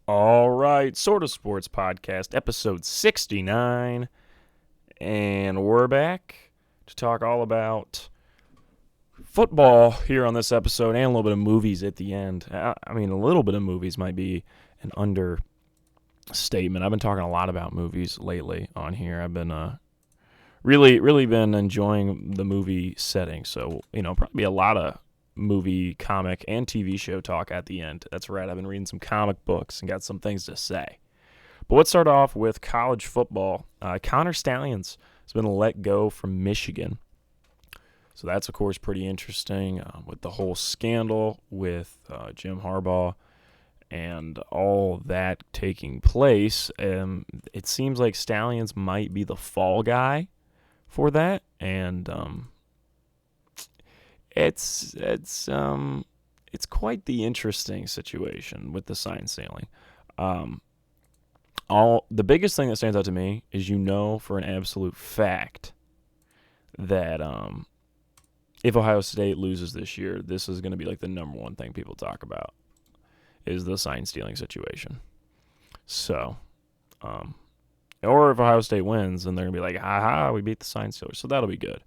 All right, Sort of Sports Podcast, episode 69. And we're back to talk all about football here on this episode and a little bit of movies at the end. I mean, a little bit of movies might be an understatement. I've been talking a lot about movies lately on here. I've been really been enjoying the movie setting. So, probably a lot of movie, comic, and TV show talk at the end. That's right. I've been reading some comic books and got some things to say. But let's start off with college football. Connor Stalions has been let go from Michigan. So that's, of course, pretty interesting with the whole scandal with Jim Harbaugh and all that taking place. It seems like Stalions might be the fall guy for that. And it's quite the interesting situation with the sign stealing. The biggest thing that stands out to me is for an absolute fact that if Ohio State loses this year, this is going to be like the number one thing people talk about is the sign stealing situation. So, or if Ohio State wins, then they're going to be like, ha ha, we beat the sign stealers. So that'll be good.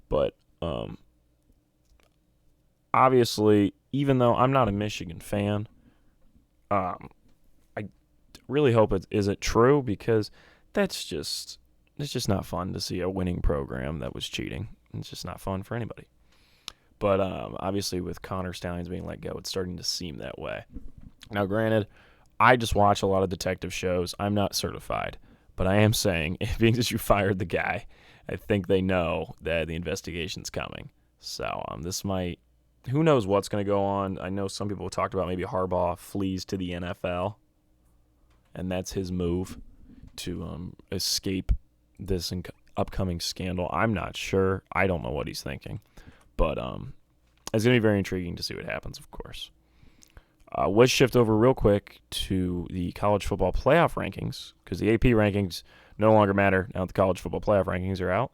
But obviously, even though I'm not a Michigan fan, I really hope it isn't true because it's just not fun to see a winning program that was cheating. It's just not fun for anybody. But obviously, with Connor Stalions being let go, it's starting to seem that way. Now, granted, I just watch a lot of detective shows. I'm not certified, but I am saying, being that you fired the guy, I think they know that the investigation's coming. So this might. Who knows what's going to go on? I know some people talked about maybe Harbaugh flees to the NFL, and that's his move to escape this upcoming scandal. I'm not sure. I don't know what he's thinking. But it's going to be very intriguing to see what happens, of course. Let's shift over real quick to the college football playoff rankings, because the AP rankings no longer matter now that the college football playoff rankings are out.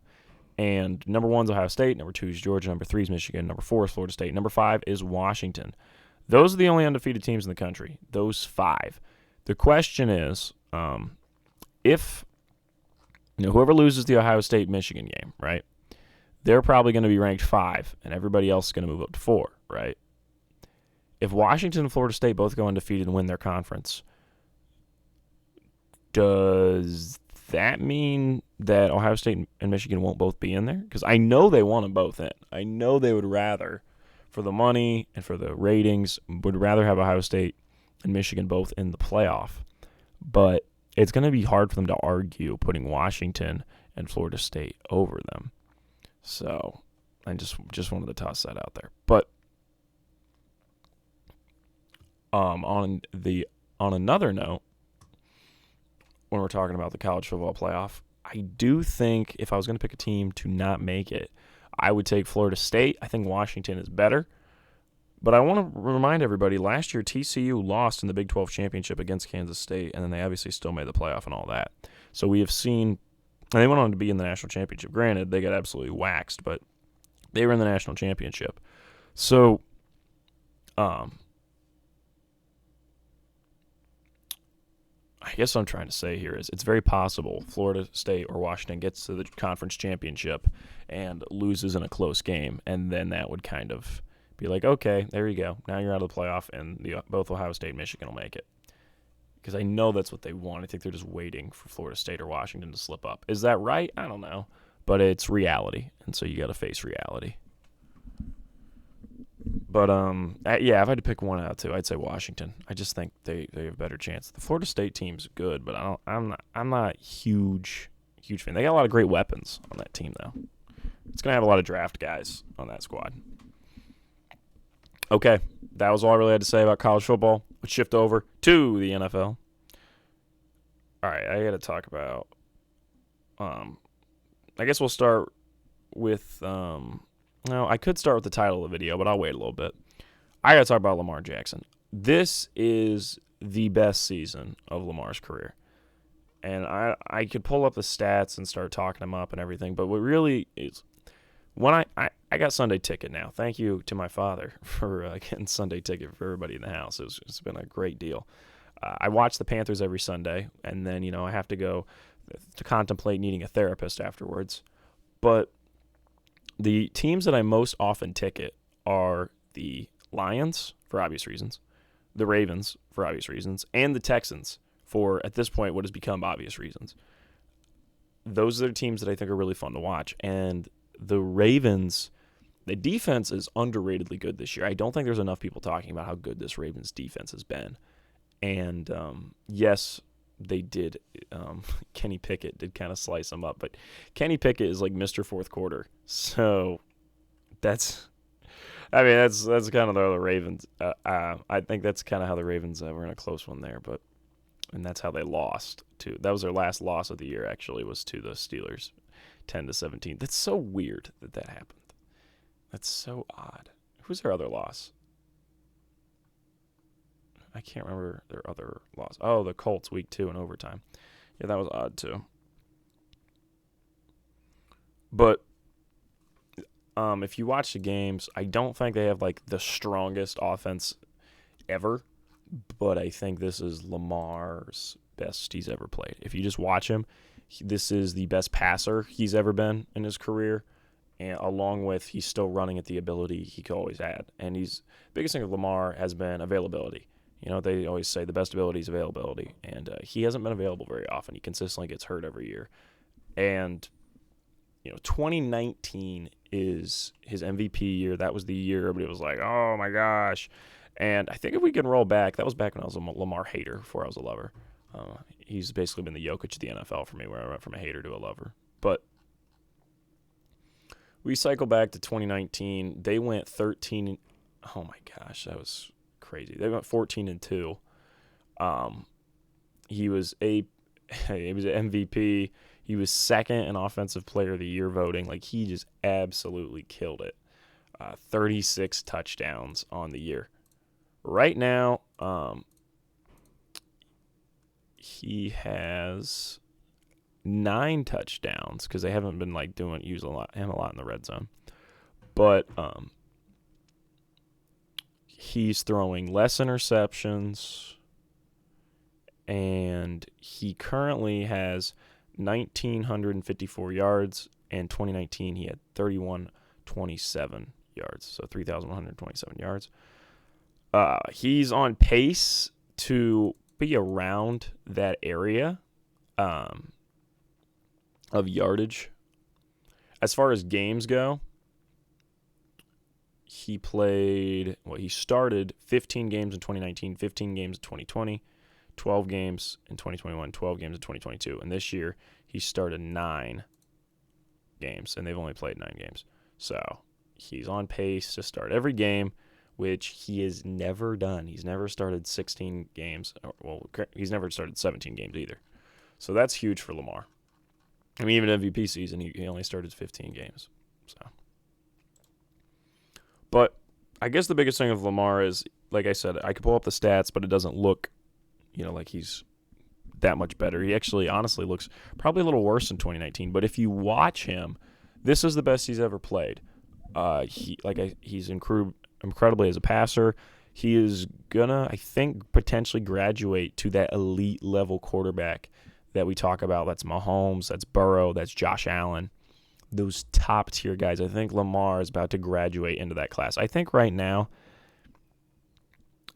And number 1 is Ohio State, number 2 is Georgia, number 3 is Michigan, number 4 is Florida State, number 5 is Washington. Those are the only undefeated teams in the country, those 5. The question is, if whoever loses the Ohio State-Michigan game, right, they're probably going to be ranked 5, and everybody else is going to move up to 4, right? If Washington and Florida State both go undefeated and win their conference, does that mean that Ohio State and Michigan won't both be in there? Because I know they want them both in. I know they would rather, for the money and for the ratings, would rather have Ohio State and Michigan both in the playoff. But it's going to be hard for them to argue putting Washington and Florida State over them. So I just wanted to toss that out there. But on another note, when we're talking about the college football playoff, I do think if I was going to pick a team to not make it, I would take Florida State. I think Washington is better. But I want to remind everybody, last year TCU lost in the Big 12 championship against Kansas State, and then they obviously still made the playoff and all that. So we have seen, and they went on to be in the national championship. Granted, they got absolutely waxed, but they were in the national championship. So, I guess what I'm trying to say here is it's very possible Florida State or Washington gets to the conference championship and loses in a close game, and then that would kind of be like, okay, there you go. Now you're out of the playoff, and both Ohio State and Michigan will make it. Because I know that's what they want. I think they're just waiting for Florida State or Washington to slip up. Is that right? I don't know. But it's reality, and so you got to face reality. But yeah, if I had to pick one out of two, I'd say Washington. I just think they have a better chance. The Florida State team's good, but I'm not huge fan. They got a lot of great weapons on that team though. It's gonna have a lot of draft guys on that squad. Okay, that was all I really had to say about college football. Let's shift over to the NFL. All right, I got to talk about. I guess we'll start with. No, I could start with the title of the video, but I'll wait a little bit. I got to talk about Lamar Jackson. This is the best season of Lamar's career. And I could pull up the stats and start talking them up and everything, but what really is, when I got Sunday Ticket now. Thank you to my father for getting Sunday Ticket for everybody in the house. It's been a great deal. I watch the Panthers every Sunday, and then, I have to go to contemplate needing a therapist afterwards. But the teams that I most often ticket are the Lions, for obvious reasons, the Ravens, for obvious reasons, and the Texans, for, at this point, what has become obvious reasons. Those are the teams that I think are really fun to watch. And the Ravens, the defense is underratedly good this year. I don't think there's enough people talking about how good this Ravens defense has been. And, yes, they did. Kenny Pickett did kind of slice them up. But Kenny Pickett is like Mr. Fourth Quarter. So that's kind of the Ravens. I think that's kind of how the Ravens were in a close one there. And that's how they lost to. That was their last loss of the year, actually, was to the Steelers, 10-17. That's so weird that happened. That's so odd. Who's their other loss? I can't remember their other loss. Oh, the Colts, week 2 in overtime. Yeah, that was odd too. But if you watch the games, I don't think they have like the strongest offense ever. But I think this is Lamar's best he's ever played. If you just watch him, this is the best passer he's ever been in his career. And along with, he's still running at the ability he could always had. And biggest thing with Lamar has been availability. They always say the best ability is availability. And he hasn't been available very often. He consistently gets hurt every year. And, 2019 is his MVP year. That was the year everybody was like, oh my gosh. And I think if we can roll back, that was back when I was a Lamar hater before I was a lover. He's basically been the Jokic of the NFL for me, where I went from a hater to a lover. But we cycle back to 2019. They went 13. Oh my gosh, that was crazy. They went 14-2. He was an MVP. He was second in Offensive Player of the Year voting. Like, he just absolutely killed it. 36 touchdowns on the year. Right now, he has 9 touchdowns because they haven't been using him a lot in the red zone. But he's throwing less interceptions, and he currently has 1,954 yards. In 2019, he had 3,127 yards, so 3,127 yards. He's on pace to be around that area of yardage. As far as games go, he started 15 games in 2019, 15 games in 2020, 12 games in 2021, 12 games in 2022. And this year, he started 9 games, and they've only played 9 games. So he's on pace to start every game, which he has never done. He's never started 16 games. He's never started 17 games either. So that's huge for Lamar. I mean, even MVP season, he only started 15 games. So, but I guess the biggest thing of Lamar is, like I said, I could pull up the stats, but it doesn't look, like he's that much better. He actually, honestly, looks probably a little worse in 2019. But if you watch him, this is the best he's ever played. He's incredibly as a passer. He is gonna, I think, potentially graduate to that elite level quarterback that we talk about. That's Mahomes, that's Burrow, that's Josh Allen. Those top tier guys. I think Lamar is about to graduate into that class. I think right now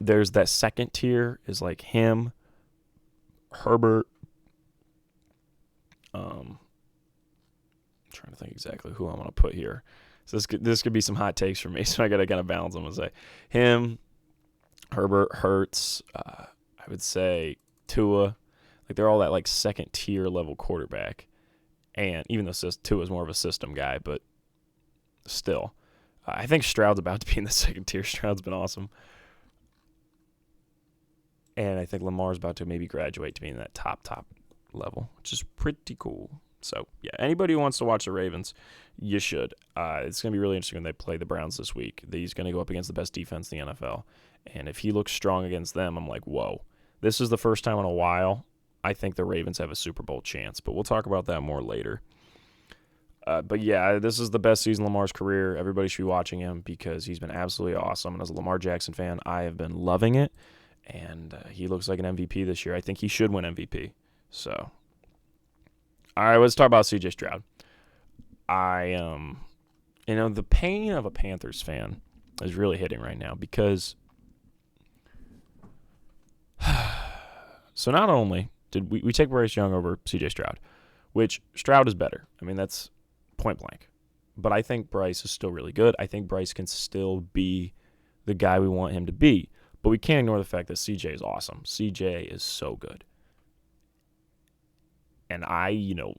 there's that second tier is like him, Herbert. I'm trying to think exactly who I'm gonna put here. So this could be some hot takes for me, so I got to kind of balance them and say him, Herbert, Hurts, I would say Tua. Like, they're all that second tier level quarterback. And even though Tua is more of a system guy, but still, I think Stroud's about to be in the second tier. Stroud's been awesome. And I think Lamar's about to maybe graduate to being that top level, which is pretty cool. So, yeah, anybody who wants to watch the Ravens, you should. It's going to be really interesting when they play the Browns this week. He's going to go up against the best defense in the NFL. And if he looks strong against them, I'm like, whoa. This is the first time in a while I think the Ravens have a Super Bowl chance. But we'll talk about that more later. But, yeah, this is the best season of Lamar's career. Everybody should be watching him because he's been absolutely awesome. And as a Lamar Jackson fan, I have been loving it. and he looks like an MVP this year. I think he should win MVP. So, all right, let's talk about C.J. Stroud. The pain of a Panthers fan is really hitting right now because so not only did we take Bryce Young over C.J. Stroud, which Stroud is better. I mean, that's point blank. But I think Bryce is still really good. I think Bryce can still be the guy we want him to be. But we can't ignore the fact that CJ is awesome. CJ is so good. And I,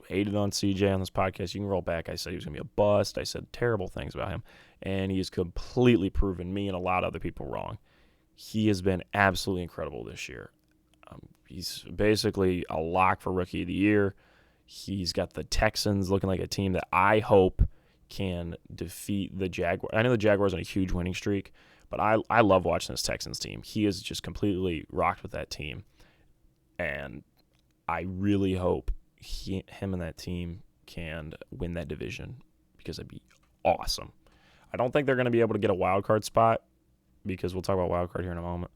hated on CJ on this podcast. You can roll back. I said he was going to be a bust. I said terrible things about him. And he has completely proven me and a lot of other people wrong. He has been absolutely incredible this year. He's basically a lock for Rookie of the Year. He's got the Texans looking like a team that I hope can defeat the Jaguars. I know the Jaguars are on a huge winning streak, but I love watching this Texans team. He is just completely rocked with that team. And I really hope him and that team can win that division because it'd be awesome. I don't think they're going to be able to get a wild card spot because we'll talk about wild card here in a moment.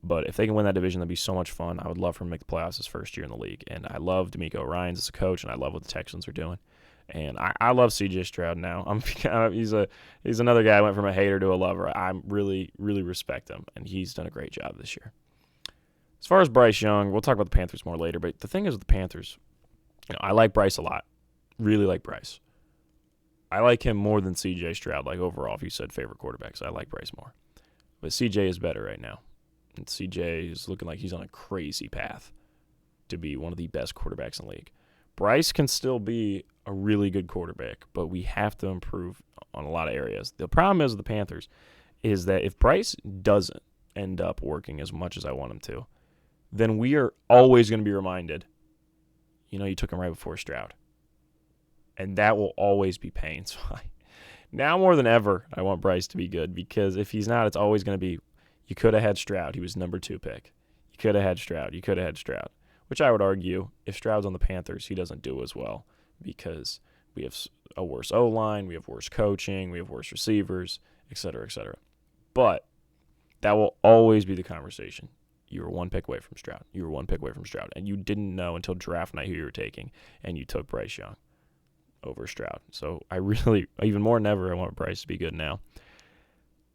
But if they can win that division, that'd be so much fun. I would love for him to make the playoffs his first year in the league. And I love D'Amico Ryans as a coach, and I love what the Texans are doing. And I love C.J. Stroud now. He's another guy I went from a hater to a lover. I really, really respect him, and he's done a great job this year. As far as Bryce Young, we'll talk about the Panthers more later. But the thing is with the Panthers, I like Bryce a lot. Really like Bryce. I like him more than C.J. Stroud. Like overall, if you said favorite quarterbacks, I like Bryce more. But C.J. is better right now. And C.J. is looking like he's on a crazy path to be one of the best quarterbacks in the league. Bryce can still be a really good quarterback, but we have to improve on a lot of areas. The problem is with the Panthers is that if Bryce doesn't end up working as much as I want him to, then we are always going to be reminded, you took him right before Stroud. And that will always be pain. So now more than ever, I want Bryce to be good because if he's not, it's always going to be, you could have had Stroud. He was number 2 pick. You could have had Stroud. You could have had Stroud. Which I would argue, if Stroud's on the Panthers, he doesn't do as well because we have a worse O-line, we have worse coaching, we have worse receivers, et cetera, et cetera. But that will always be the conversation. You were 1 pick away from Stroud. You were 1 pick away from Stroud. And you didn't know until draft night who you were taking, and you took Bryce Young over Stroud. So I really, even more than ever, I want Bryce to be good now.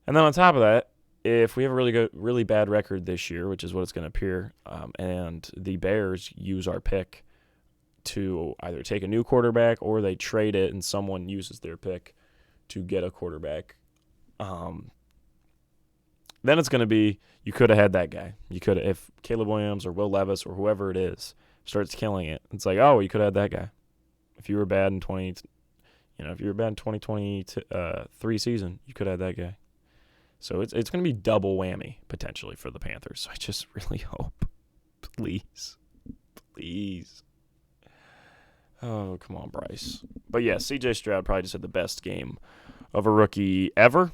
And then on top of that, if we have a really bad record this year, which is what it's going to appear, and the Bears use our pick to either take a new quarterback or they trade it and someone uses their pick to get a quarterback, then it's going to be, you could have had that guy. You could have, if Caleb Williams or Will Levis or whoever it is starts killing it, it's like, oh, you could have had that guy. If you were bad in 2023 season, you could have had that guy. So it's going to be double whammy, potentially, for the Panthers. So I just really hope. Please. Oh, come on, Bryce. But yeah, C.J. Stroud probably just had the best game of a rookie ever.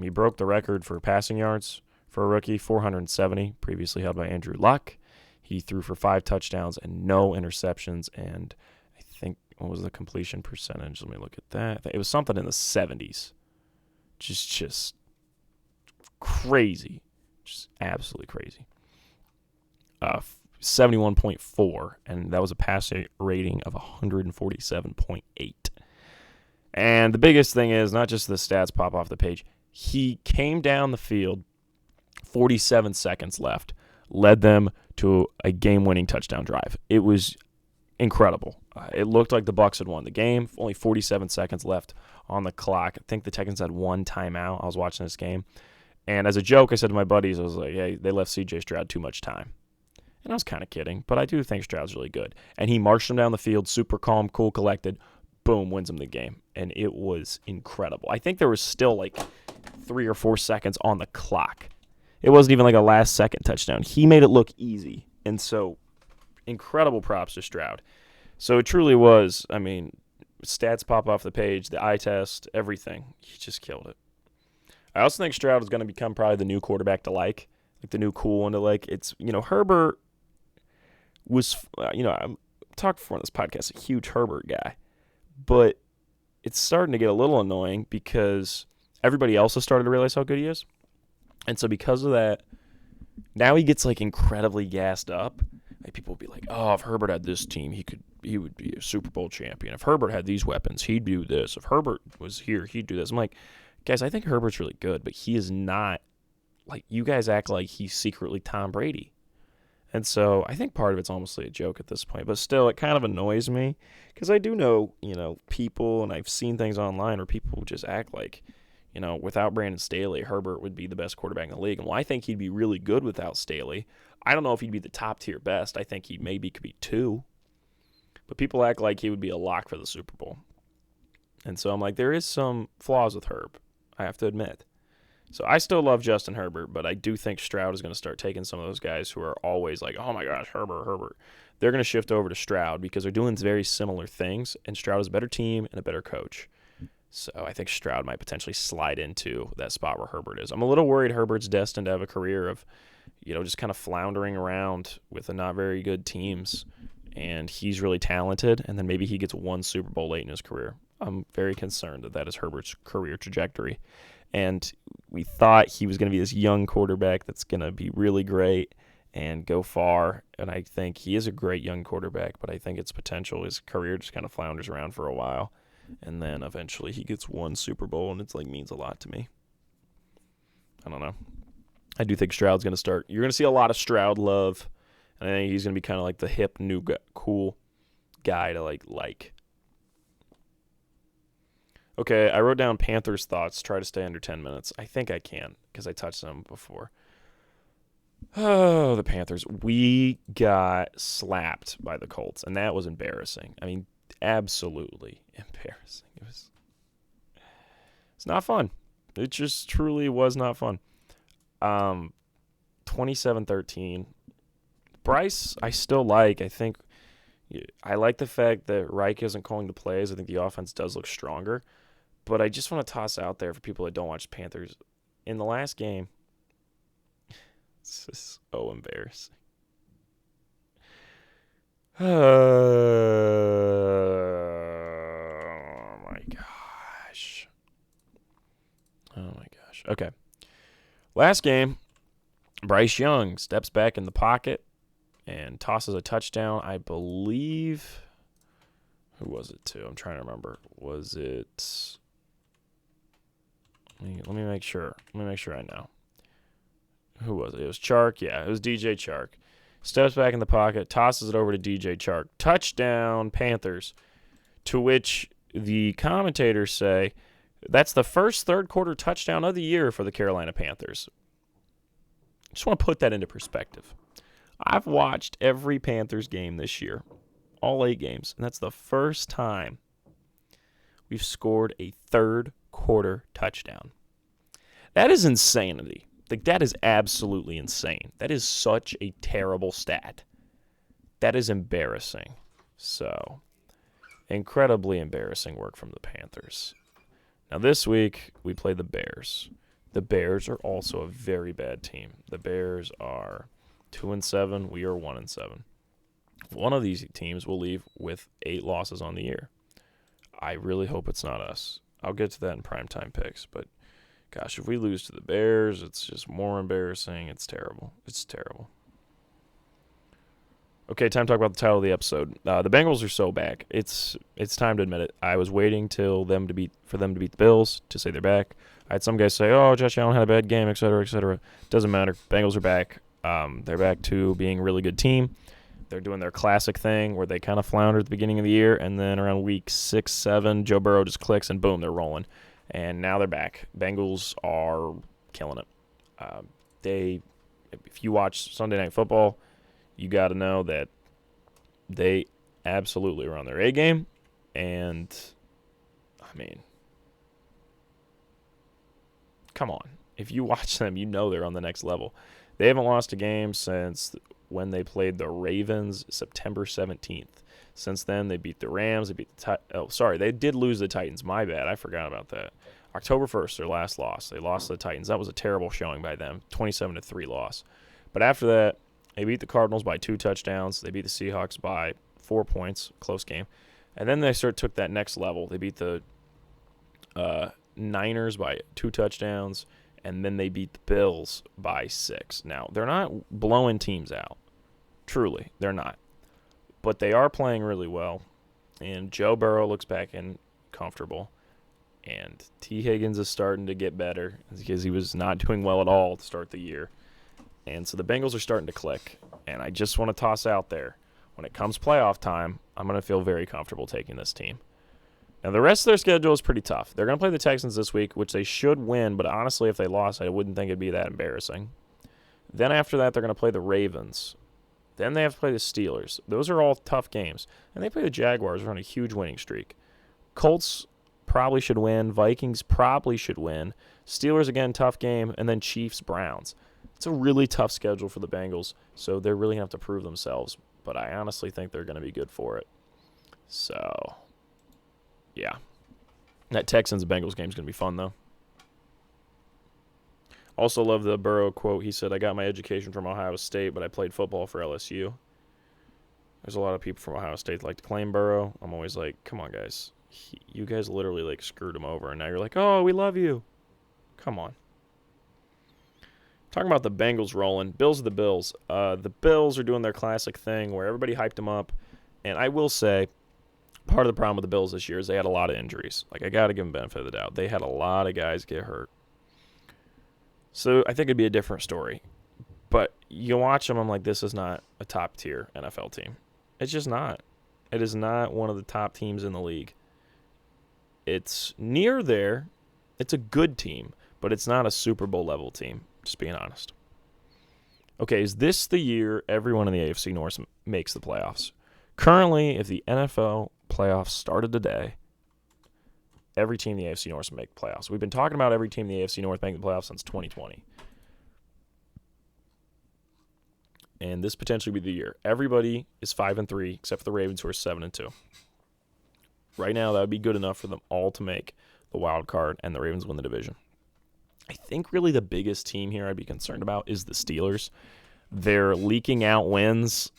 He broke the record for passing yards for a rookie, 470, previously held by Andrew Luck. He threw for 5 touchdowns and no interceptions. And I think, what was the completion percentage? Let me look at that. It was something in the 70s. Just crazy. Just absolutely crazy. 71.4, and that was a passer rating of 147.8. And the biggest thing is not just the stats pop off the page. He came down the field, 47 seconds left, led them to a game-winning touchdown drive. It was incredible. It looked like the Bucs had won the game. Only 47 seconds left on the clock. I think the Texans had 1 timeout. I was watching this game. And as a joke, I said to my buddies, I was like, hey, they left C.J. Stroud too much time. And I was kind of kidding, but I do think Stroud's really good. And he marched him down the field, super calm, cool, collected. Boom, wins him the game. And it was incredible. I think there was still like 3 or 4 seconds on the clock. It wasn't even like a last-second touchdown. He made it look easy. And so, incredible props to Stroud. So it truly was, stats pop off the page, the eye test, everything. He just killed it. I also think Stroud is going to become probably the new quarterback to like the new cool one to like. It's, Herbert was, I'm talked before on this podcast, a huge Herbert guy. But it's starting to get a little annoying because everybody else has started to realize how good he is. And so because of that, Now he gets like incredibly gassed up. Like people will be like, "Oh, if Herbert had this team, he would be a Super Bowl champion. If Herbert had these weapons, he'd do this. If Herbert was here, he'd do this." I'm like, guys, I think Herbert's really good, but he is not like you guys act like he's secretly Tom Brady. And so I think part of it's almost a joke at this point, but still, it kind of annoys me because I do know, people, and I've seen things online where people just act like, without Brandon Staley, Herbert would be the best quarterback in the league. And while I think he'd be really good without Staley, I don't know if he'd be the top tier best. I think he maybe could be 2, but people act like he would be a lock for the Super Bowl. And so I'm like, there is some flaws with Herb, I have to admit. So I still love Justin Herbert, but I do think Stroud is going to start taking some of those guys who are always like, oh my gosh, Herbert. They're going to shift over to Stroud because they're doing very similar things, and Stroud is a better team and a better coach. So I think Stroud might potentially slide into that spot where Herbert is. I'm a little worried Herbert's destined to have a career of, just kind of floundering around with the not very good teams, and he's really talented, and then maybe he gets one Super Bowl late in his career. I'm very concerned that is Herbert's career trajectory. And we thought he was going to be this young quarterback that's going to be really great and go far. And I think he is a great young quarterback, but I think its potential, his career just kind of flounders around for a while. And then eventually he gets one Super Bowl, and it's like means a lot to me. I don't know. I do think Stroud's going to start. You're going to see a lot of Stroud love. And I think he's going to be kind of like the hip, new, cool guy to like. Okay, I wrote down Panthers thoughts. Try to stay under 10 minutes. I think I can because I touched them before. Oh, the Panthers. We got slapped by the Colts, and that was embarrassing. I mean, absolutely embarrassing. It's not fun. It just truly was not fun. 27-13. Bryce, I still like. I like the fact that Reich isn't calling the plays. I think the offense does look stronger. But I just want to toss out there for people that don't watch Panthers. In the last game, it's just so embarrassing. Oh, my gosh. Okay. Last game, Bryce Young steps back in the pocket and tosses a touchdown. I believe, who was it to? I'm trying to remember. Was it... Let me make sure. I know. Who was it? It was Chark. Yeah, it was DJ Chark. Steps back in the pocket, tosses it over to DJ Chark. Touchdown, Panthers. To which the commentators say, that's the first third-quarter touchdown of the year for the Carolina Panthers. Just want to put that into perspective. I've watched every Panthers game this year, all 8 games, and that's the first time we've scored a third-quarter touchdown. That is insanity. Like, that is absolutely insane. That is such a terrible stat. That is embarrassing. So, incredibly embarrassing work from the Panthers. Now, this week, we play the Bears. The Bears are also a very bad team. The Bears are 2-7. We are 1-7. One of these teams will leave with 8 losses on the year. I really hope it's not us. I'll get to that in primetime picks, but gosh, if we lose to the Bears, it's just more embarrassing. It's terrible. It's terrible. Okay, time to talk about the title of the episode. The Bengals are so back. It's time to admit it. I was waiting for them to beat the Bills to say they're back. I had some guys say, "Oh, Josh Allen had a bad game, etc., etc." Doesn't matter. Bengals are back. They're back to being a really good team. They're doing their classic thing where they kind of flounder at the beginning of the year, and then around week 6, 7, Joe Burrow just clicks, and boom, they're rolling. And now they're back. Bengals are killing it. If you watch Sunday Night Football, you got to know that they absolutely are on their A game. And, I mean, come on. If you watch them, you know they're on the next level. They haven't lost a game since when they played the Ravens September 17th. Since then, they beat the Rams. They beat they did lose the Titans. My bad. I forgot about that. October 1st, their last loss. They lost to the Titans. That was a terrible showing by them. 27-3 loss. But after that, they beat the Cardinals by 2 touchdowns. They beat the Seahawks by 4 points. Close game. And then they took that next level. They beat the Niners by 2 touchdowns. and then they beat the Bills by 6. Now, they're not blowing teams out. Truly, they're not. But they are playing really well, and Joe Burrow looks back in comfortable, and T. Higgins is starting to get better because he was not doing well at all to start the year. And so the Bengals are starting to click, and I just want to toss out there, when it comes playoff time, I'm going to feel very comfortable taking this team. Now, the rest of their schedule is pretty tough. They're going to play the Texans this week, which they should win, but honestly, if they lost, I wouldn't think it'd be that embarrassing. Then after that, they're going to play the Ravens. Then they have to play the Steelers. Those are all tough games. And they play the Jaguars, who are on a huge winning streak. Colts probably should win. Vikings probably should win. Steelers, again, tough game. And then Chiefs, Browns. It's a really tough schedule for the Bengals, so they're really going to have to prove themselves. But I honestly think they're going to be good for it. So, yeah. That Texans-Bengals game is going to be fun, though. Also love the Burrow quote. He said, "I got my education from Ohio State, but I played football for LSU." There's a lot of people from Ohio State that like to claim Burrow. I'm always like, come on, guys. You guys literally like screwed him over, and now you're like, oh, we love you. Come on. Talking about the Bengals rolling. Bills are the Bills. The Bills are doing their classic thing where everybody hyped them up. And I will say, part of the problem with the Bills this year is they had a lot of injuries. Like, I got to give them benefit of the doubt. They had a lot of guys get hurt. So I think it'd be a different story. But you watch them, I'm like, this is not a top-tier NFL team. It's just not. It is not one of the top teams in the league. It's near there. It's a good team, but it's not a Super Bowl level team, just being honest. Okay, is this the year everyone in the AFC North makes the playoffs? Currently, if the NFL playoffs started today, every team in the AFC North would make the playoffs. We've been talking about every team in the AFC North making the playoffs since 2020. And this potentially be the year. Everybody is 5-3 except for the Ravens, who are 7-2. Right now, that would be good enough for them all to make the wild card, and the Ravens win the division. I think really the biggest team here I'd be concerned about is the Steelers. They're leaking out wins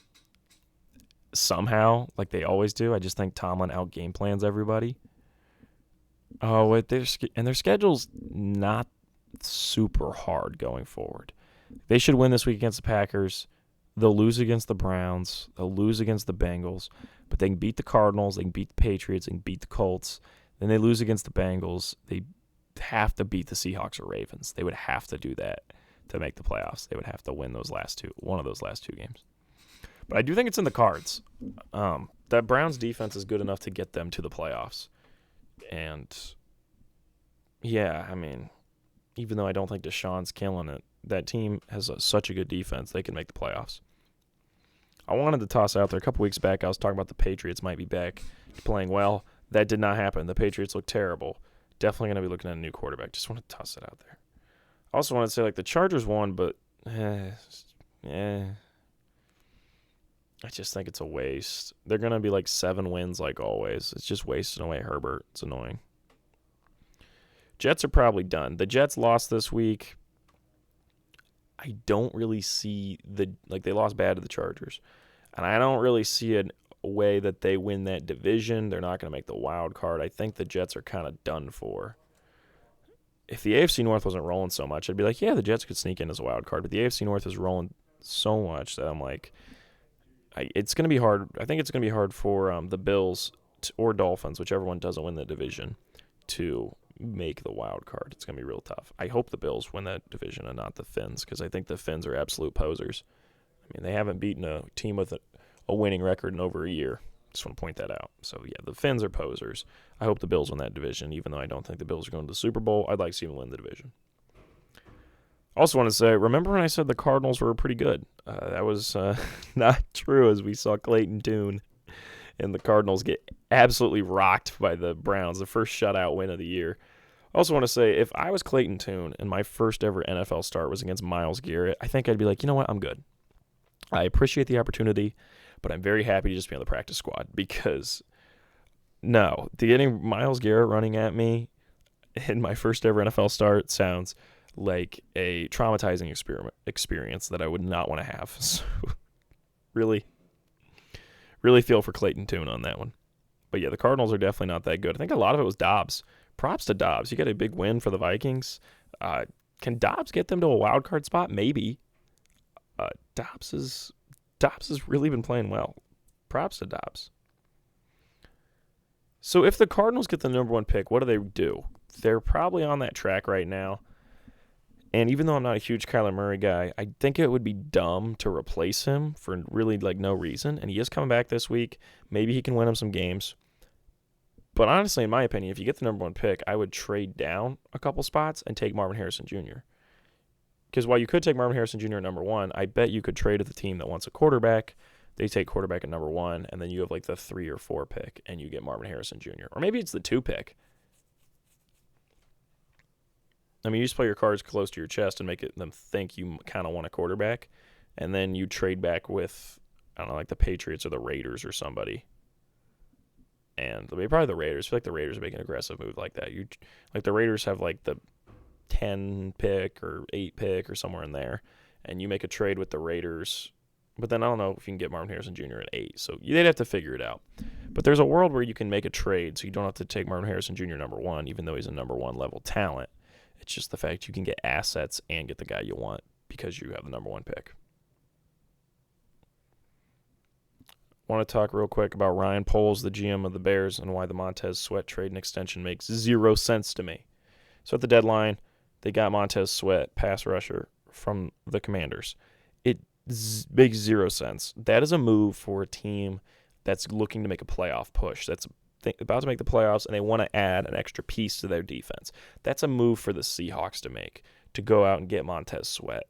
somehow, like they always do. I just think Tomlin out-game plans everybody. Oh, their schedule's not super hard going forward. They should win this week against the Packers. They'll lose against the Browns. They'll lose against the Bengals. But they can beat the Cardinals. They can beat the Patriots. They can beat the Colts. Then they lose against the Bengals. They have to beat the Seahawks or Ravens. They would have to do that to make the playoffs. They would have to win one of those last two games. But I do think it's in the cards. That Browns defense is good enough to get them to the playoffs. And, yeah, I mean, even though I don't think Deshaun's killing it, that team has such a good defense, they can make the playoffs. I wanted to toss out there a couple weeks back, I was talking about the Patriots might be back playing well. That did not happen. The Patriots look terrible. Definitely going to be looking at a new quarterback. Just want to toss it out there. I also want to say, like, the Chargers won, but I just think it's a waste. They're going to be like 7 wins like always. It's just wasting away Herbert. It's annoying. Jets are probably done. The Jets lost this week. I don't really see they lost bad to the Chargers. And I don't really see a way that they win that division. They're not going to make the wild card. I think the Jets are kind of done for. If the AFC North wasn't rolling so much, I'd be like, yeah, the Jets could sneak in as a wild card. But the AFC North is rolling so much that I'm like, it's going to be hard. I think it's going to be hard for the Bills or Dolphins, whichever one doesn't win the division, to make the wild card. It's going to be real tough. I hope the Bills win that division and not the Finns, because I think the Finns are absolute posers. I mean, they haven't beaten a team with a winning record in over a year. Just want to point that out. So, yeah, the Finns are posers. I hope the Bills win that division, even though I don't think the Bills are going to the Super Bowl. I'd like to see them win the division. Also want to say, remember when I said the Cardinals were pretty good? That was not true, as we saw Clayton Tune and the Cardinals get absolutely rocked by the Browns, the first shutout win of the year. I also want to say, if I was Clayton Tune and my first ever NFL start was against Myles Garrett, I think I'd be like, you know what, I'm good. I appreciate the opportunity, but I'm very happy to just be on the practice squad, because getting Myles Garrett running at me in my first ever NFL start sounds like a traumatizing experience that I would not want to have. So really feel for Clayton Tune on that one. But yeah, the Cardinals are definitely not that good. I think a lot of it was Dobbs. Props to Dobbs. You got a big win for the Vikings. Can Dobbs get them to a wild card spot? Maybe. Dobbs has really been playing well. Props to Dobbs. So if the Cardinals get the number 1 pick, what do? They're probably on that track right now. And even though I'm not a huge Kyler Murray guy, I think it would be dumb to replace him for really no reason. And he is coming back this week. Maybe he can win him some games. But honestly, in my opinion, if you get the number 1 pick, I would trade down a couple spots and take Marvin Harrison Jr. Because while you could take Marvin Harrison Jr. at number 1, I bet you could trade with the team that wants a quarterback. They take quarterback at number 1, and then you have the 3 or 4 pick, and you get Marvin Harrison Jr. Or maybe it's the 2 pick. I mean, you just play your cards close to your chest and make them think you kind of want a quarterback, and then you trade back with, I don't know, the Patriots or the Raiders or somebody. And probably the Raiders. I feel like the Raiders make an aggressive move like that. The Raiders have the 10 pick or 8 pick or somewhere in there, and you make a trade with the Raiders. But then I don't know if you can get Marvin Harrison Jr. at 8, so they'd have to figure it out. But there's a world where you can make a trade, so you don't have to take Marvin Harrison Jr. number 1, even though he's a number 1 level talent. It's just the fact you can get assets and get the guy you want because you have the number 1 pick. I want to talk real quick about Ryan Poles, the GM of the Bears, and why the Montez Sweat trade and extension makes 0 sense to me. So at the deadline, they got Montez Sweat, pass rusher, from the Commanders. It makes 0 sense. That is a move for a team that's looking to make a playoff push. That's about to make the playoffs, and they want to add an extra piece to their defense. That's a move for the Seahawks to make, to go out and get Montez Sweat.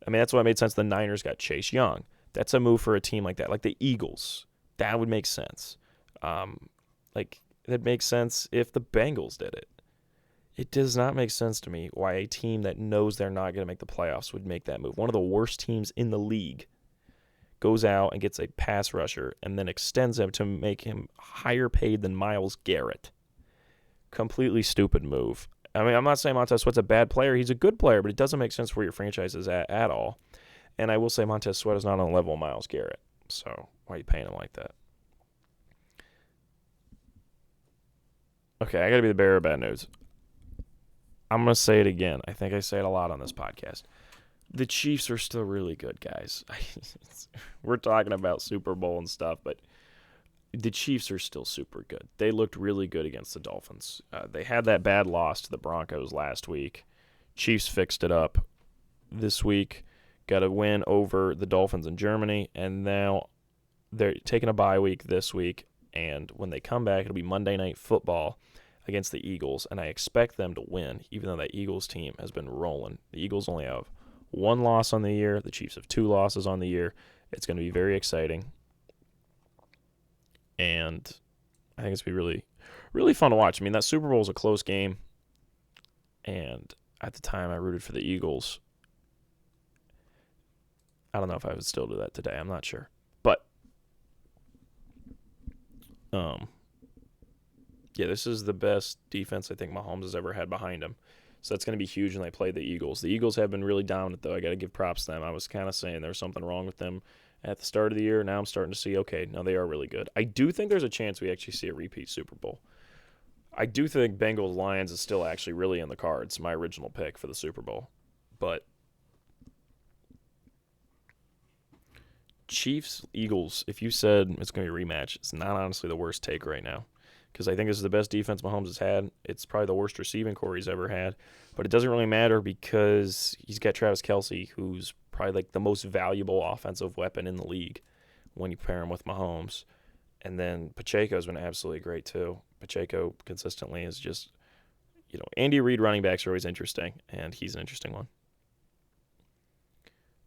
I mean, that's why it made sense the Niners got Chase Young. That's a move for a team like that, like the Eagles. That would make sense. That makes sense if the Bengals did it. It does not make sense to me why a team that knows they're not going to make the playoffs would make that move. One of the worst teams in the league goes out and gets a pass rusher and then extends him to make him higher paid than Myles Garrett. Completely stupid move. I mean, I'm not saying Montez Sweat's a bad player. He's a good player, but it doesn't make sense where your franchise is at all. And I will say Montez Sweat is not on the level of Myles Garrett. So why are you paying him like that? Okay, I got to be the bearer of bad news. I'm going to say it again. I think I say it a lot on this podcast. The Chiefs are still really good, guys. We're talking about Super Bowl and stuff, but the Chiefs are still super good. They looked really good against the Dolphins. They had that bad loss to the Broncos last week. Chiefs fixed it up this week. Got a win over the Dolphins in Germany, and now they're taking a bye week this week, and when they come back, it'll be Monday Night Football against the Eagles, and I expect them to win, even though that Eagles team has been rolling. The Eagles only have 1 loss on the year. The Chiefs have 2 losses on the year. It's going to be very exciting, and I think it's going to be really, really fun to watch. I mean, that Super Bowl is a close game, and at the time I rooted for the Eagles. I don't know if I would still do that today. I'm not sure. But, yeah, this is the best defense I think Mahomes has ever had behind him. So that's going to be huge when they play the Eagles. The Eagles have been really dominant, though. I got to give props to them. I was kind of saying there was something wrong with them at the start of the year. Now I'm starting to see, okay, now they are really good. I do think there's a chance we actually see a repeat Super Bowl. I do think Bengals-Lions is still actually really in the cards, my original pick for the Super Bowl. But Chiefs-Eagles, if you said it's going to be a rematch, it's not honestly the worst take right now. Because I think this is the best defense Mahomes has had. It's probably the worst receiving core he's ever had. But it doesn't really matter because he's got Travis Kelce, who's probably the most valuable offensive weapon in the league when you pair him with Mahomes. And then Pacheco's been absolutely great too. Pacheco consistently is just, Andy Reid running backs are always interesting, and he's an interesting one.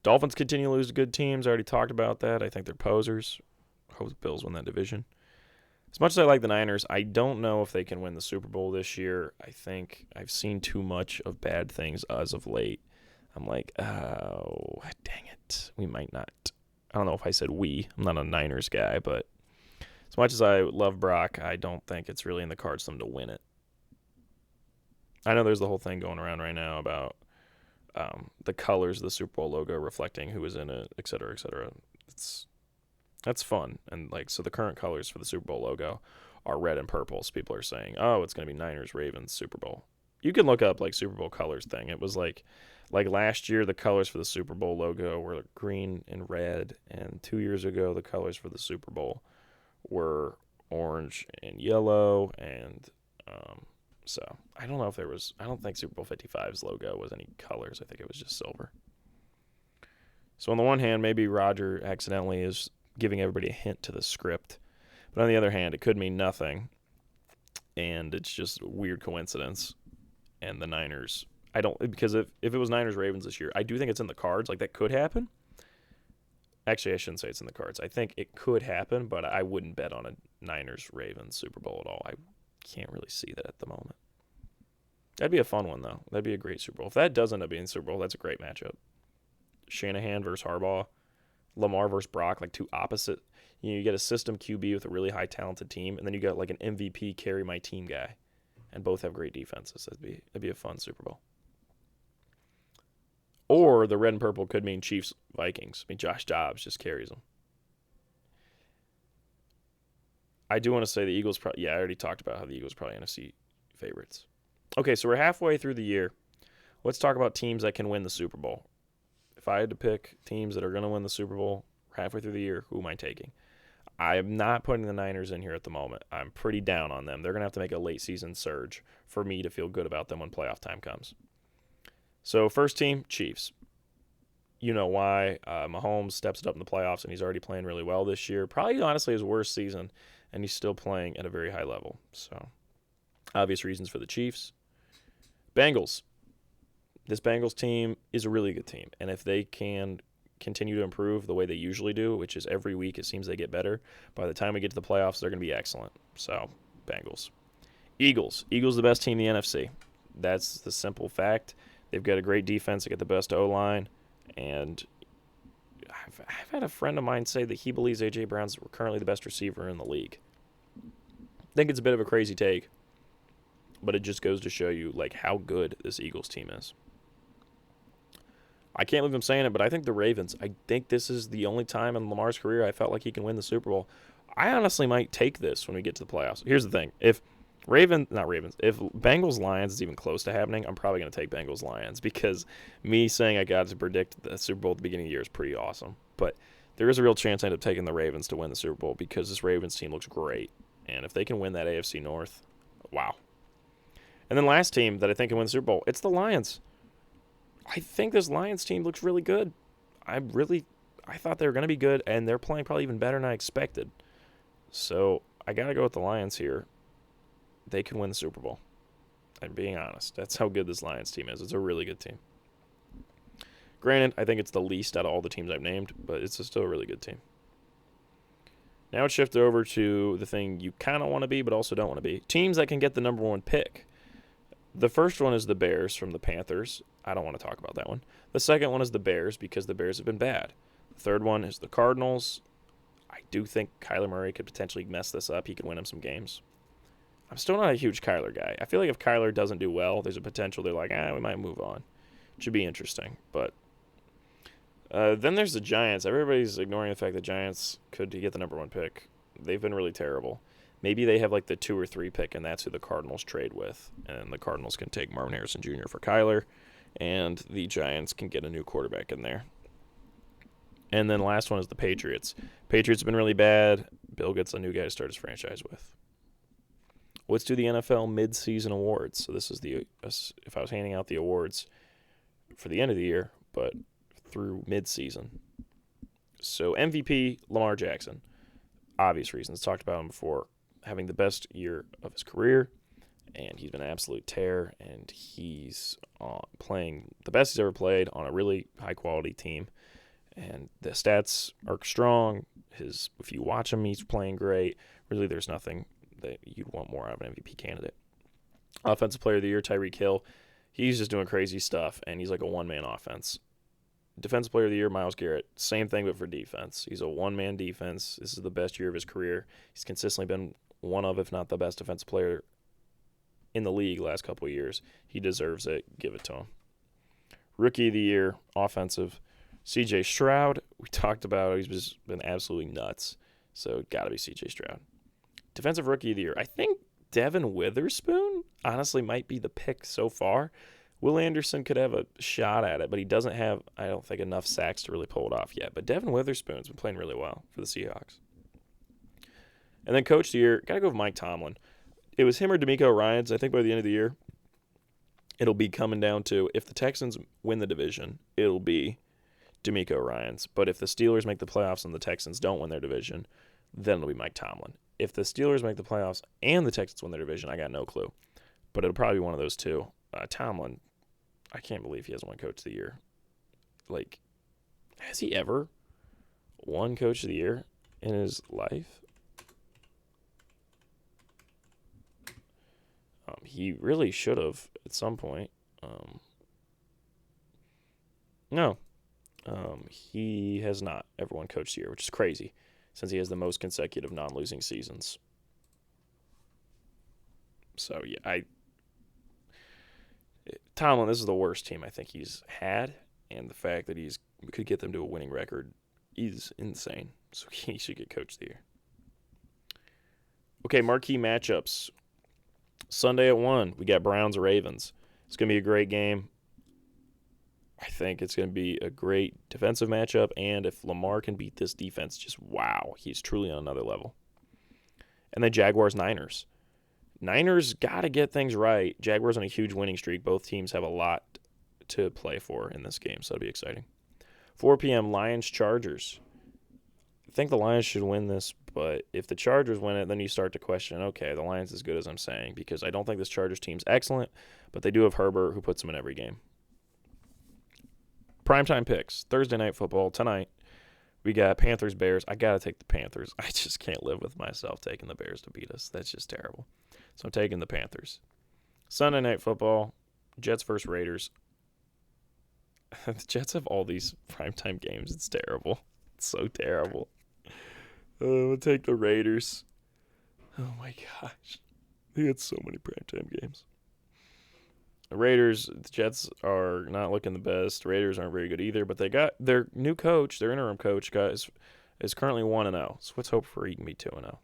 Dolphins continue to lose to good teams. I already talked about that. I think they're posers. Hope the Bills win that division. As much as I like the Niners, I don't know if they can win the Super Bowl this year. I think I've seen too much of bad things as of late. I'm like, oh, dang it. We might not. I don't know if I said we. I'm not a Niners guy, but as much as I love Brock, I don't think it's really in the cards for them to win it. I know there's the whole thing going around right now about the colors of the Super Bowl logo reflecting who was in it, et cetera, et cetera. That's fun. And so the current colors for the Super Bowl logo are red and purple. So people are saying, oh, it's going to be Niners-Ravens Super Bowl. You can look up like Super Bowl colors thing. It was like last year the colors for the Super Bowl logo were green and red, and 2 years ago the colors for the Super Bowl were orange and yellow, and so I don't know if there was. I don't think Super Bowl 55's logo was any colors. I think it was just silver. So on the one hand, maybe Roger accidentally is giving everybody a hint to the script, but on the other hand, it could mean nothing, and it's just a weird coincidence. And the Niners, I don't, because if it was Niners Ravens this year, I do think it's in the cards. Like, that could happen. Actually, I shouldn't say it's in the cards. I think it could happen, but I wouldn't bet on a Niners Ravens Super Bowl at all. I can't really see that at the moment. That'd be a fun one, though. That'd be a great Super Bowl. If that does end up being Super Bowl, that's a great matchup. Shanahan versus Harbaugh, Lamar versus Brock, like two opposite. You get a system QB with a really high talented team, and then you got like an MVP carry my team guy, and both have great defenses. That'd be a fun Super Bowl. Or the red and purple could mean Chiefs Vikings. I mean, Josh Dobbs just carries them. I do want to say the Eagles I already talked about how the Eagles are probably NFC favorites. Okay, so we're halfway through the year. Let's talk about teams that can win the Super Bowl. If I had to pick teams that are going to win the Super Bowl halfway through the year, who am I taking? I am not putting the Niners in here at the moment. I'm pretty down on them. They're going to have to make a late season surge for me to feel good about them when playoff time comes. So first team, Chiefs. You know why. Mahomes steps it up in the playoffs, and he's already playing really well this year. Probably, honestly, his worst season, and he's still playing at a very high level. So obvious reasons for the Chiefs. Bengals. This Bengals team is a really good team, and if they can continue to improve the way they usually do, which is every week it seems they get better, by the time we get to the playoffs, they're going to be excellent. So, Bengals. Eagles. Eagles the best team in the NFC. That's the simple fact. They've got a great defense. They got the best O-line, and I've had a friend of mine say that he believes A.J. Brown's currently the best receiver in the league. I think it's a bit of a crazy take, but it just goes to show you like how good this Eagles team is. I can't believe I'm saying it, but I think the Ravens, I think this is the only time in Lamar's career I felt like he can win the Super Bowl. I honestly might take this when we get to the playoffs. Here's the thing. If Bengals Lions is even close to happening, I'm probably going to take Bengals Lions because me saying I got to predict the Super Bowl at the beginning of the year is pretty awesome. But there is a real chance I end up taking the Ravens to win the Super Bowl because this Ravens team looks great. And if they can win that AFC North, wow. And then last team that I think can win the Super Bowl, it's the Lions. I think this Lions team looks really good. I thought they were going to be good, and they're playing probably even better than I expected. So I got to go with the Lions here. They can win the Super Bowl. I'm being honest. That's how good this Lions team is. It's a really good team. Granted, I think it's the least out of all the teams I've named, but it's still a really good team. Now it's shifted over to the thing you kind of want to be, but also don't want to be. Teams that can get the number one pick. The first one is the Bears from the Panthers. I don't want to talk about that one. The second one is the Bears because the Bears have been bad. The third one is the Cardinals. I do think Kyler Murray could potentially mess this up. He could win him some games. I'm still not a huge Kyler guy. I feel like if Kyler doesn't do well, there's a potential they're like, we might move on. It should be interesting. But then there's the Giants. Everybody's ignoring the fact that Giants could get the number one pick. They've been really terrible. Maybe they have like the 2 or 3 pick, and that's who the Cardinals trade with. And the Cardinals can take Marvin Harrison Jr. for Kyler, and the Giants can get a new quarterback in there. And then last one is the Patriots. Patriots have been really bad. Bill gets a new guy to start his franchise with. Let's do the NFL mid-season awards. So this is if I was handing out the awards for the end of the year, but through mid-season. So MVP, Lamar Jackson. Obvious reasons. Talked about him before. Having the best year of his career, and he's been an absolute tear, and he's playing the best he's ever played on a really high-quality team, and the stats are strong. If you watch him, he's playing great. Really, there's nothing that you'd want more out of an MVP candidate. Offensive Player of the Year, Tyreek Hill. He's just doing crazy stuff, and he's like a one-man offense. Defensive Player of the Year, Myles Garrett. Same thing, but for defense. He's a one-man defense. This is the best year of his career. He's consistently been one of, if not the best defensive player in the league last couple of years. He deserves it. Give it to him. Rookie of the Year, offensive. C.J. Stroud. We talked about he's just been absolutely nuts. So got to be C.J. Stroud. Defensive Rookie of the Year. I think Devin Witherspoon. honestly might be the pick so far. Will Anderson could have a shot at it, but he doesn't have, I don't think, enough sacks to really pull it off yet. But Devin Witherspoon's been playing really well for the Seahawks. And then Coach of the Year, got to go with Mike Tomlin. It was him or D'Amico Ryans. I think by the end of the year, it'll be coming down to if the Texans win the division, it'll be D'Amico Ryans. But if the Steelers make the playoffs and the Texans don't win their division, then it'll be Mike Tomlin. If the Steelers make the playoffs and the Texans win their division, I got no clue. But it'll probably be one of those two. Tomlin, I can't believe he hasn't won Coach of the Year. Like, has he ever won Coach of the Year in his life? He really should have at some point. No. He has not ever won Coach of the Year, which is crazy since he has the most consecutive non-losing seasons. So, yeah, Tomlin, this is the worst team I think he's had, and the fact that he could get them to a winning record is insane. So he should get Coach of the Year. Okay, marquee matchups. Sunday at 1, we got Browns-Ravens. It's going to be a great game. I think it's going to be a great defensive matchup, and if Lamar can beat this defense, just wow, he's truly on another level. And then Jaguars-Niners. Niners got to get things right. Jaguars on a huge winning streak. Both teams have a lot to play for in this game, so it'll be exciting. 4 p.m., Lions-Chargers. I think the Lions should win this, but if the Chargers win it, then you start to question, okay, the Lions as good as I'm saying, because I don't think this Chargers team's excellent, but they do have Herbert, who puts them in every game. Primetime picks, Thursday Night Football, tonight. We got Panthers-Bears. I got to take the Panthers. I just can't live with myself taking the Bears to beat us. That's just terrible. So I'm taking the Panthers. Sunday Night Football, Jets versus Raiders. The Jets have all these primetime games. It's terrible. It's so terrible. I'll take the Raiders. Oh, my gosh. They had so many primetime games. The Jets are not looking the best. Raiders aren't very good either, but they got their new coach, their interim coach, guys, is currently 1-0. So let's hope for he can be 2-0.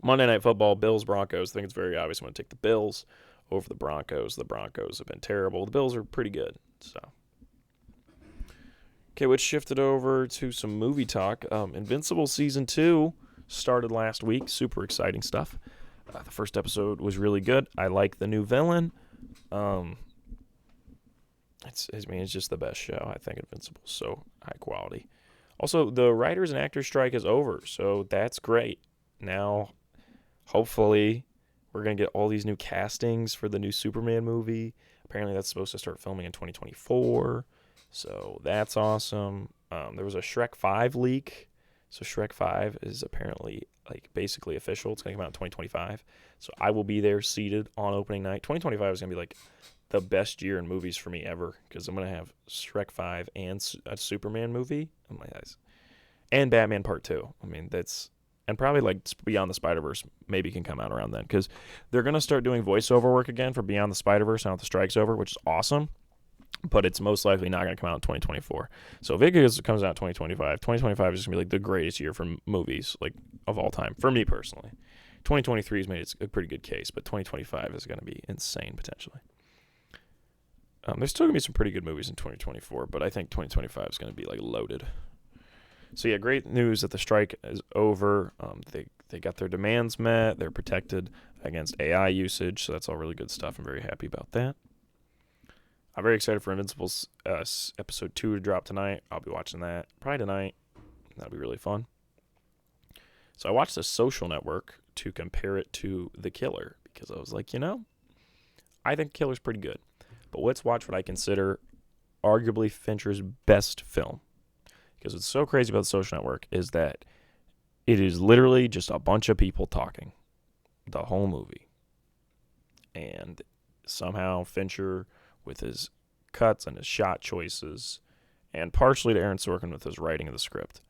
Monday Night Football, Bills-Broncos. I think it's very obvious I'm going to take the Bills over the Broncos. The Broncos have been terrible. The Bills are pretty good. So, okay, let's shift it over to some movie talk. Invincible Season 2 started last week. Super exciting stuff. The first episode was really good. I like the new villain. It's just the best show. I think Invincible's so high quality. Also, the writers and actors strike is over, so that's great. Now, hopefully, we're going to get all these new castings for the new Superman movie. Apparently, that's supposed to start filming in 2024, so that's awesome. There was a Shrek 5 leak, so Shrek 5 is apparently basically official. It's going to come out in 2025, so I will be there seated on opening night. 2025 is going to be the best year in movies for me ever, because I'm going to have Shrek 5 and a Superman movie. Oh my eyes. And Batman Part 2. I mean, and probably Beyond the Spider-Verse maybe can come out around then, because they're going to start doing voiceover work again for Beyond the Spider-Verse now that the strike's over, which is awesome, but it's most likely not going to come out in 2024. So if it comes out in 2025, 2025 is just going to be the greatest year for movies of all time, for me personally. 2023 has made it a pretty good case, but 2025 is going to be insane potentially. There's still going to be some pretty good movies in 2024, but I think 2025 is going to be loaded. So yeah, great news that the strike is over. They got their demands met. They're protected against AI usage, so that's all really good stuff. I'm very happy about that. I'm very excited for Invincible's episode 2 to drop tonight. I'll be watching that probably tonight. That'll be really fun. So I watched The Social Network to compare it to The Killer, because I was like, I think Killer's pretty good. But let's watch what I consider arguably Fincher's best film. Because what's so crazy about The Social Network is that it is literally just a bunch of people talking the whole movie. And somehow Fincher, with his cuts and his shot choices, and partially to Aaron Sorkin with his writing of the script,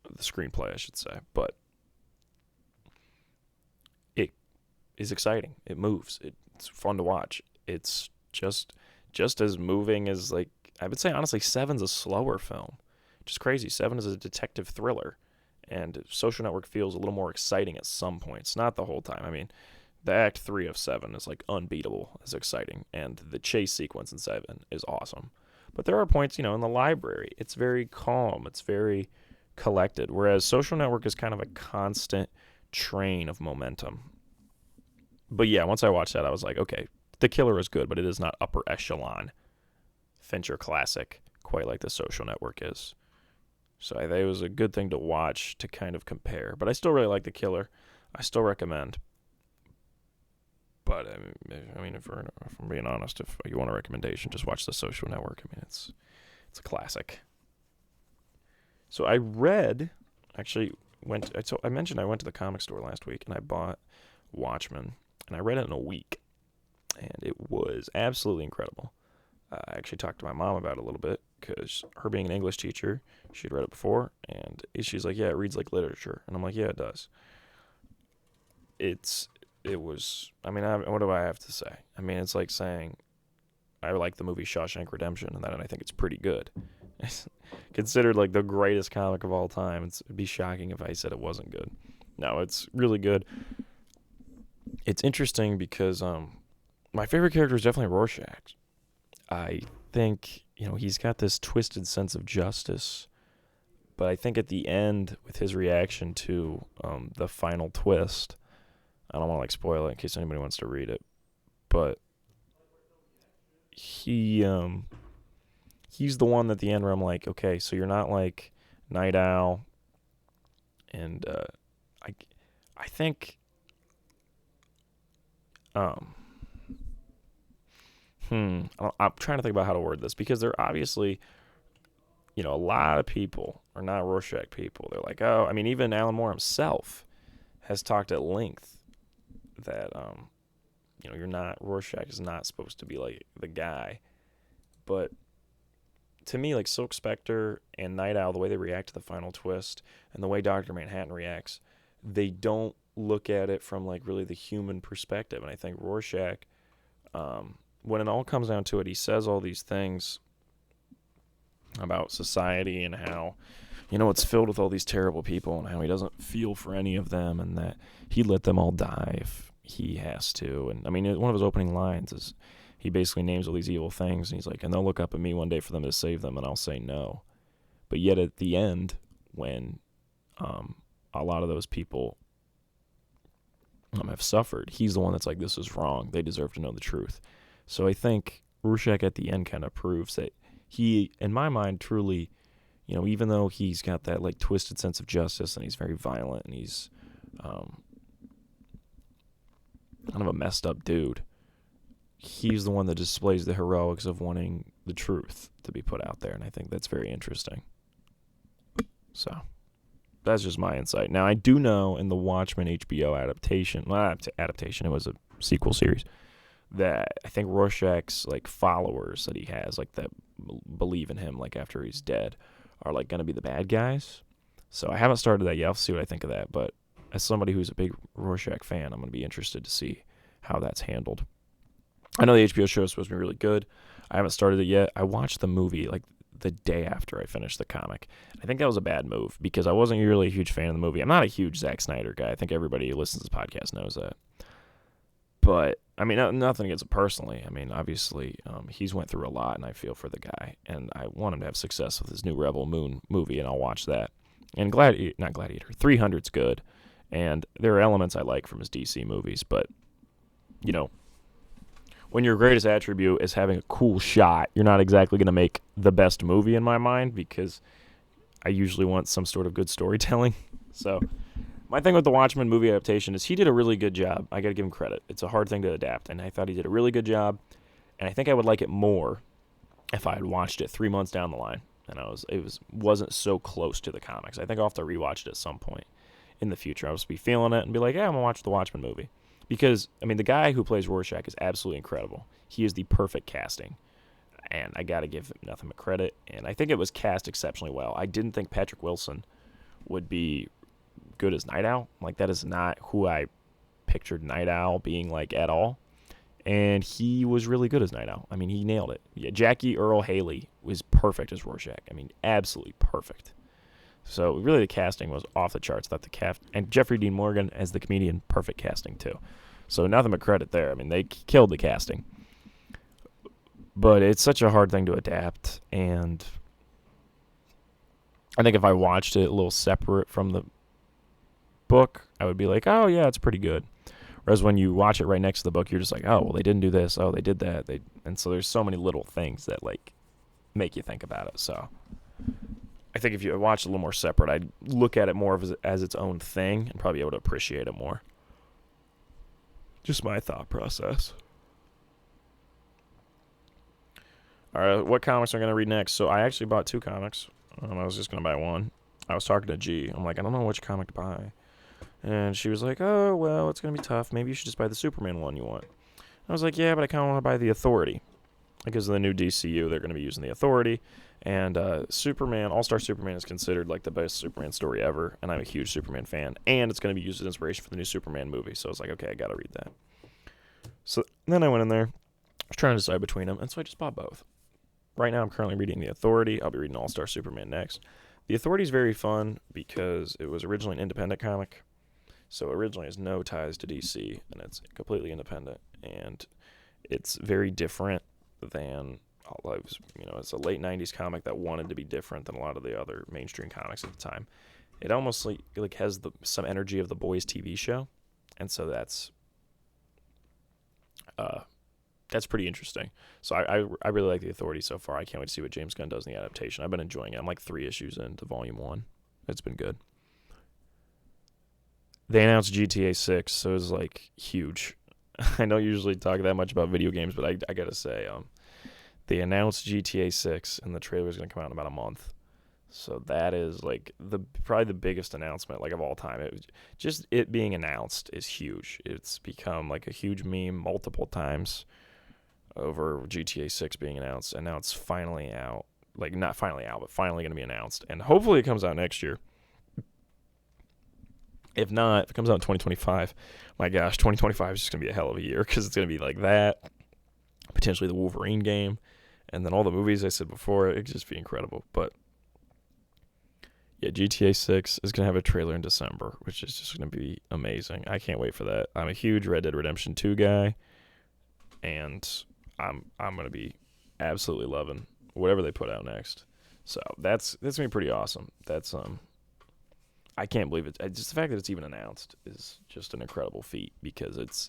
the screenplay, I should say, but it is exciting. It moves. It's fun to watch. It's just as moving as, I would say, honestly, Seven's a slower film. Just crazy. Seven is a detective thriller, and Social Network feels a little more exciting at some points. Not the whole time. I mean, The Act 3 of 7 is like unbeatable. It's exciting. And the chase sequence in 7 is awesome. But there are points, in the library. It's very calm. It's very collected. Whereas Social Network is kind of a constant train of momentum. But yeah, once I watched that, I was like, okay, The Killer is good, but it is not upper echelon Fincher classic, quite like The Social Network is. So I think it was a good thing to watch to kind of compare. But I still really like The Killer. I still recommend. But I mean, if I'm being honest, if you want a recommendation, just watch The Social Network. I mean, it's a classic. So I read, actually I mentioned I went to the comic store last week and I bought Watchmen, and I read it in a week, and it was absolutely incredible. I actually talked to my mom about it a little bit because her being an English teacher, she'd read it before, and she's like, yeah, it reads like literature, and I'm like, yeah, it does. What do I have to say? I mean, it's like saying I like the movie Shawshank Redemption, and I think it's pretty good. It's considered like the greatest comic of all time. It'd be shocking if I said it wasn't good. No, it's really good. It's interesting because my favorite character is definitely Rorschach. I think, he's got this twisted sense of justice, but I think at the end, with his reaction to the final twist, I don't want to spoil it in case anybody wants to read it, but he's the one at the end where I'm like, okay, so you're not like Night Owl, and I think I'm trying to think about how to word this, because they're obviously, a lot of people are not Rorschach people. They're like, oh, I mean, even Alan Moore himself has talked at length that, you're not, Rorschach is not supposed to be like the guy. But to me, like Silk Spectre and Night Owl, the way they react to the final twist and the way Dr. Manhattan reacts, they don't look at it from like really the human perspective. And I think Rorschach, when it all comes down to it, he says all these things about society and how, it's filled with all these terrible people, and how he doesn't feel for any of them, and that he'd let them all die if he has to. And I mean, one of his opening lines is he basically names all these evil things, and he's like, and they'll look up at me one day for them to save them, and I'll say no. But yet at the end, when a lot of those people have suffered, he's the one that's like, this is wrong. They deserve to know the truth. So I think Rorschach at the end kind of proves that he, in my mind, truly, even though he's got that like twisted sense of justice and he's very violent and he's kind of a messed up dude, he's the one that displays the heroics of wanting the truth to be put out there, and I think that's very interesting. So that's just my insight. Now, I do know in the Watchmen HBO adaptation, it was a sequel series, that I think Rorschach's like followers that he has, like that believe in him, like after he's dead, are like going to be the bad guys. So I haven't started that yet. I'll see what I think of that. But as somebody who's a big Rorschach fan, I'm going to be interested to see how that's handled. I know the HBO show is supposed to be really good. I haven't started it yet. I watched the movie like the day after I finished the comic. I think that was a bad move because I wasn't really a huge fan of the movie. I'm not a huge Zack Snyder guy. I think everybody who listens to this podcast knows that. But, I mean, nothing against it personally. I mean, obviously, he's went through a lot, and I feel for the guy. And I want him to have success with his new Rebel Moon movie, and I'll watch that. And not Gladiator, 300's good. And there are elements I like from his DC movies. But, when your greatest attribute is having a cool shot, you're not exactly going to make the best movie in my mind, because I usually want some sort of good storytelling. So my thing with the Watchmen movie adaptation is he did a really good job. I got to give him credit. It's a hard thing to adapt, and I thought he did a really good job. And I think I would like it more if I had watched it 3 months down the line, and wasn't so close to the comics. I think I'll have to rewatch it at some point in the future. I'll just be feeling it and be like, yeah, I'm gonna watch the Watchmen movie, because I mean the guy who plays Rorschach is absolutely incredible. He is the perfect casting, and I got to give him nothing but credit. And I think it was cast exceptionally well. I didn't think Patrick Wilson would be good as Night Owl. Like, that is not who I pictured Night Owl being like at all. And he was really good as Night Owl. I mean, he nailed it. Yeah, Jackie Earle Haley was perfect as Rorschach. I mean, absolutely perfect. So really the casting was off the charts. And Jeffrey Dean Morgan as the comedian, perfect casting too. So nothing but credit there. I mean, they killed the casting. But it's such a hard thing to adapt, and I think if I watched it a little separate from the book, I would be like, oh yeah, it's pretty good. Whereas when you watch it right next to the book, you're just like, oh well, they didn't do this, oh they did that, and so there's so many little things that like make you think about it. So I think if you watch it a little more separate, I'd look at it more as its own thing and probably be able to appreciate it more. Just my thought process. All right, what comics am I going to read next? So I actually bought 2 comics. I was just going to buy one. I was talking to G. I'm like, I don't know which comic to buy. And she was like, oh, well, it's going to be tough. Maybe you should just buy the Superman one you want. I was like, yeah, but I kind of want to buy the Authority. Because of the new DCU, they're going to be using the Authority. And Superman, All-Star Superman is considered like the best Superman story ever. And I'm a huge Superman fan. And it's going to be used as inspiration for the new Superman movie. So I was like, okay, I got to read that. So then I went in there. I was trying to decide between them. And so I just bought both. Right now I'm currently reading The Authority. I'll be reading All-Star Superman next. The Authority is very fun because it was originally an independent comic. So originally has no ties to DC, and it's completely independent. And it's very different than, it's a late 90s comic that wanted to be different than a lot of the other mainstream comics at the time. It almost like has some energy of the Boys TV show. And so that's pretty interesting. So I really like The Authority so far. I can't wait to see what James Gunn does in the adaptation. I've been enjoying it. I'm like 3 issues into Volume 1. It's been good. They announced GTA 6, so it was like huge. I don't usually talk that much about video games, but I gotta say, they announced GTA 6, and the trailer is gonna come out in about a month. So that is like probably the biggest announcement like of all time. It being announced is huge. It's become like a huge meme multiple times over GTA 6 being announced, and now it's finally out. Like, not finally out, but finally going to be announced. And hopefully it comes out next year. If not, if it comes out in 2025, my gosh, 2025 is just going to be a hell of a year because it's going to be like that, potentially the Wolverine game, and then all the movies I said before. It could just be incredible. But yeah, GTA 6 is going to have a trailer in December, which is just going to be amazing. I can't wait for that. I'm a huge Red Dead Redemption 2 guy, and I'm going to be absolutely loving whatever they put out next. So that's going to be pretty awesome. I can't believe it. Just the fact that it's even announced is just an incredible feat because it's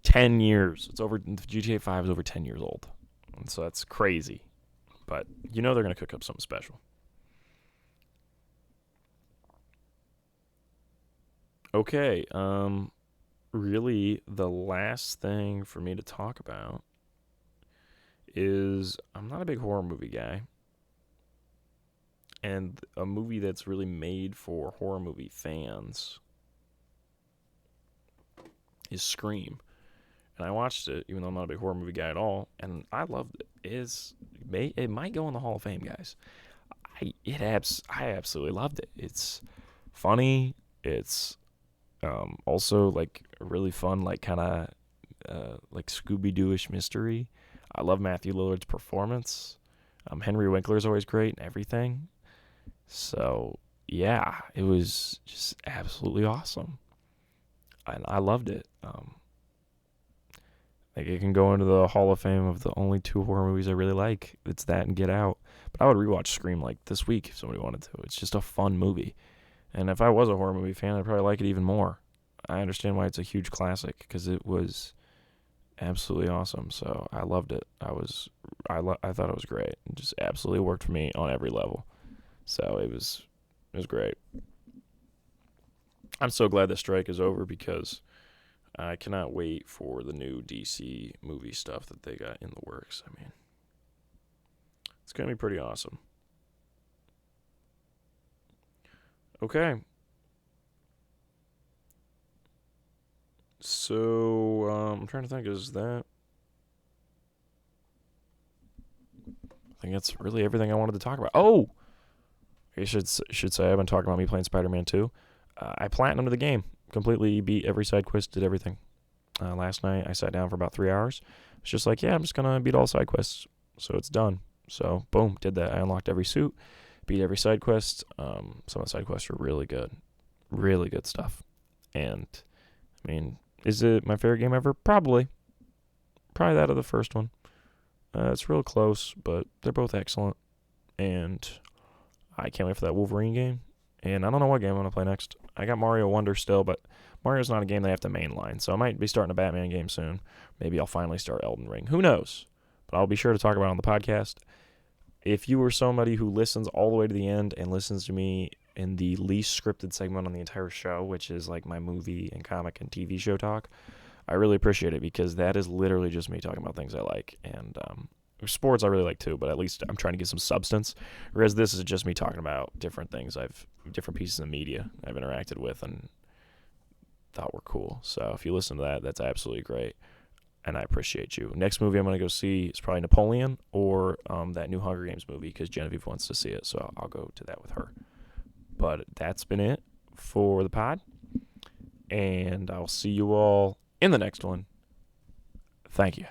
10 years. GTA 5 is over 10 years old. And so that's crazy. But they're going to cook up something special. Okay, really the last thing for me to talk about is I'm not a big horror movie guy. And a movie that's really made for horror movie fans is Scream. And I watched it, even though I'm not a big horror movie guy at all, and I loved it. It might go in the Hall of Fame, guys. I absolutely loved it. It's funny. It's also like a really fun, like kind of like Scooby-Doo-ish mystery. I love Matthew Lillard's performance. Henry Winkler is always great and everything. So, yeah, it was just absolutely awesome. And I loved it. Like, it can go into the Hall of Fame of the only 2 horror movies I really like. It's that and Get Out. But I would rewatch Scream, like, this week if somebody wanted to. It's just a fun movie. And if I was a horror movie fan, I'd probably like it even more. I understand why it's a huge classic, because it was absolutely awesome. So, I loved it. I thought it was great. It just absolutely worked for me on every level. So it was great. I'm so glad the strike is over because I cannot wait for the new DC movie stuff that they got in the works. I mean, it's going to be pretty awesome. Okay. So, I'm trying to think, is that... I think that's really everything I wanted to talk about. Oh! I should say I've been talking about me playing Spider-Man 2. I platinumed the game. Completely beat every side quest, did everything. Last night I sat down for about 3 hours. It's just like, yeah, I'm just going to beat all side quests. So it's done. So, boom, did that. I unlocked every suit, beat every side quest. Some of the side quests were really good. Really good stuff. And, I mean, Is it my favorite game ever? Probably. Probably that or the first one. It's real close, but they're both excellent. And I can't wait for that Wolverine game. And I don't know what game I'm going to play next. I got Mario Wonder still, but Mario's not a game they have to mainline. So I might be starting a Batman game soon. Maybe I'll finally start Elden Ring. Who knows? But I'll be sure to talk about it on the podcast. If you are somebody who listens all the way to the end and listens to me in the least scripted segment on the entire show, which is like my movie and comic and TV show talk, I really appreciate it because that is literally just me talking about things I like. And sports I really like too, but at least I'm trying to get some substance. Whereas this is just me talking about different things different pieces of media I've interacted with and thought were cool. So if you listen to that, that's absolutely great. And I appreciate you. Next movie I'm going to go see is probably Napoleon or that new Hunger Games movie because Genevieve wants to see it. So I'll go to that with her. But that's been it for the pod. And I'll see you all in the next one. Thank you.